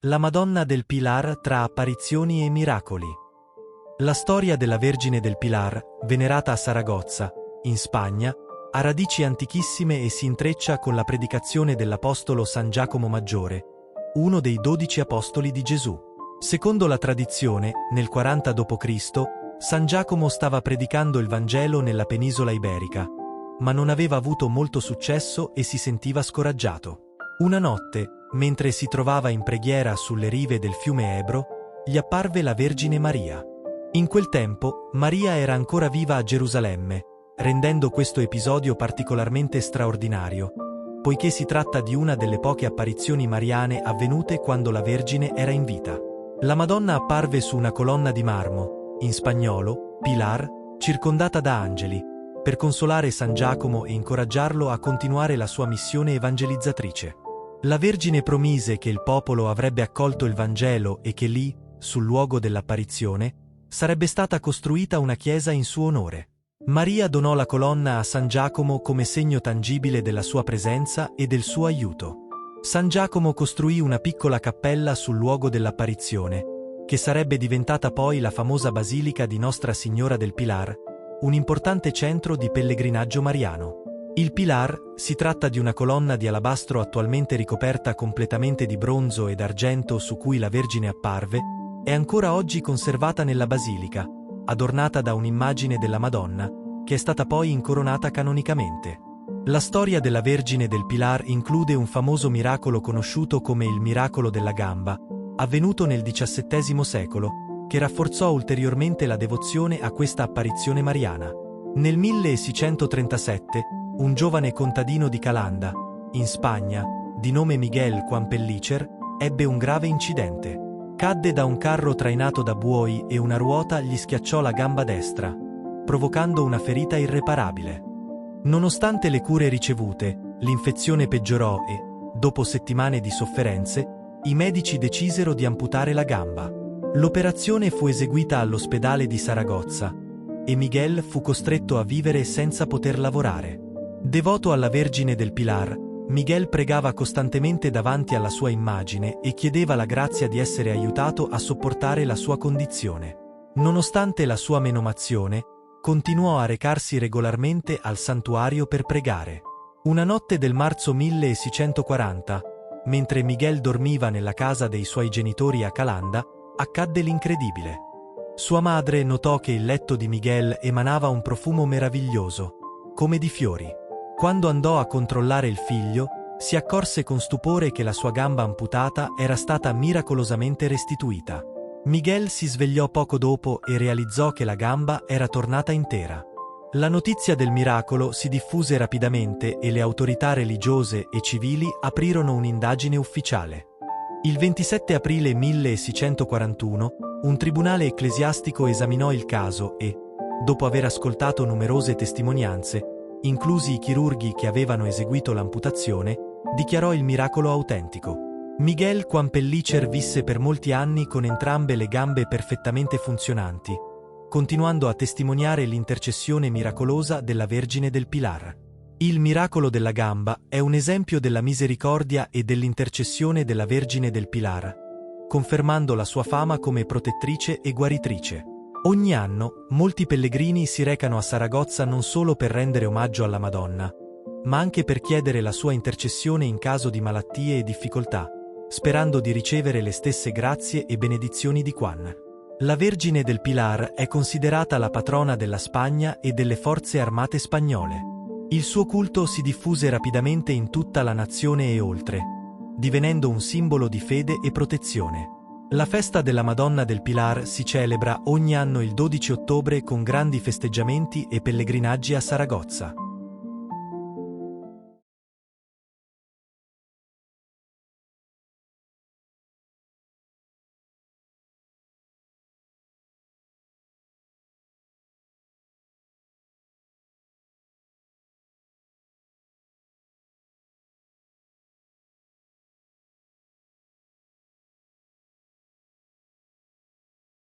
La Madonna del Pilar tra apparizioni e miracoli. La storia della Vergine del Pilar, venerata a Saragozza, in Spagna, ha radici antichissime e si intreccia con la predicazione dell'apostolo San Giacomo Maggiore, uno dei 12 apostoli di Gesù. Secondo la tradizione, nel 40 d.C., San Giacomo stava predicando il Vangelo nella penisola iberica, ma non aveva avuto molto successo e si sentiva scoraggiato. Una notte, mentre si trovava in preghiera sulle rive del fiume Ebro, gli apparve la Vergine Maria. In quel tempo, Maria era ancora viva a Gerusalemme, rendendo questo episodio particolarmente straordinario, poiché si tratta di una delle poche apparizioni mariane avvenute quando la Vergine era in vita. La Madonna apparve su una colonna di marmo, in spagnolo, pilar, circondata da angeli, per consolare San Giacomo e incoraggiarlo a continuare la sua missione evangelizzatrice. La Vergine promise che il popolo avrebbe accolto il Vangelo e che lì, sul luogo dell'apparizione, sarebbe stata costruita una chiesa in suo onore. Maria donò la colonna a San Giacomo come segno tangibile della sua presenza e del suo aiuto. San Giacomo costruì una piccola cappella sul luogo dell'apparizione, che sarebbe diventata poi la famosa basilica di Nostra Signora del Pilar, un importante centro di pellegrinaggio mariano. Il Pilar si tratta di una colonna di alabastro attualmente ricoperta completamente di bronzo ed argento su cui la Vergine apparve, è ancora oggi conservata nella basilica, adornata da un'immagine della Madonna, che è stata poi incoronata canonicamente. La storia della Vergine del Pilar include un famoso miracolo conosciuto come il miracolo della gamba, avvenuto nel XVII secolo, che rafforzò ulteriormente la devozione a questa apparizione mariana. Nel 1637, un giovane contadino di Calanda, in Spagna, di nome Miguel Juan-Pellicer, ebbe un grave incidente. Cadde da un carro trainato da buoi e una ruota gli schiacciò la gamba destra, provocando una ferita irreparabile. Nonostante le cure ricevute, l'infezione peggiorò e, dopo settimane di sofferenze, i medici decisero di amputare la gamba. L'operazione fu eseguita all'ospedale di Saragozza e Miguel fu costretto a vivere senza poter lavorare. Devoto alla Vergine del Pilar, Miguel pregava costantemente davanti alla sua immagine e chiedeva la grazia di essere aiutato a sopportare la sua condizione. Nonostante la sua menomazione, continuò a recarsi regolarmente al santuario per pregare. Una notte del marzo 1640, mentre Miguel dormiva nella casa dei suoi genitori a Calanda, accadde l'incredibile. Sua madre notò che il letto di Miguel emanava un profumo meraviglioso, come di fiori. Quando andò a controllare il figlio, si accorse con stupore che la sua gamba amputata era stata miracolosamente restituita. Miguel si svegliò poco dopo e realizzò che la gamba era tornata intera. La notizia del miracolo si diffuse rapidamente e le autorità religiose e civili aprirono un'indagine ufficiale. Il 27 aprile 1641, un tribunale ecclesiastico esaminò il caso e, dopo aver ascoltato numerose testimonianze, inclusi i chirurghi che avevano eseguito l'amputazione, dichiarò il miracolo autentico. Miguel Juan-Pellicer visse per molti anni con entrambe le gambe perfettamente funzionanti, continuando a testimoniare l'intercessione miracolosa della Vergine del Pilar. Il miracolo della gamba è un esempio della misericordia e dell'intercessione della Vergine del Pilar, confermando la sua fama come protettrice e guaritrice. Ogni anno, molti pellegrini si recano a Saragozza non solo per rendere omaggio alla Madonna, ma anche per chiedere la sua intercessione in caso di malattie e difficoltà, sperando di ricevere le stesse grazie e benedizioni di Juan. La Vergine del Pilar è considerata la patrona della Spagna e delle forze armate spagnole. Il suo culto si diffuse rapidamente in tutta la nazione e oltre, divenendo un simbolo di fede e protezione. La festa della Madonna del Pilar si celebra ogni anno il 12 ottobre con grandi festeggiamenti e pellegrinaggi a Saragozza.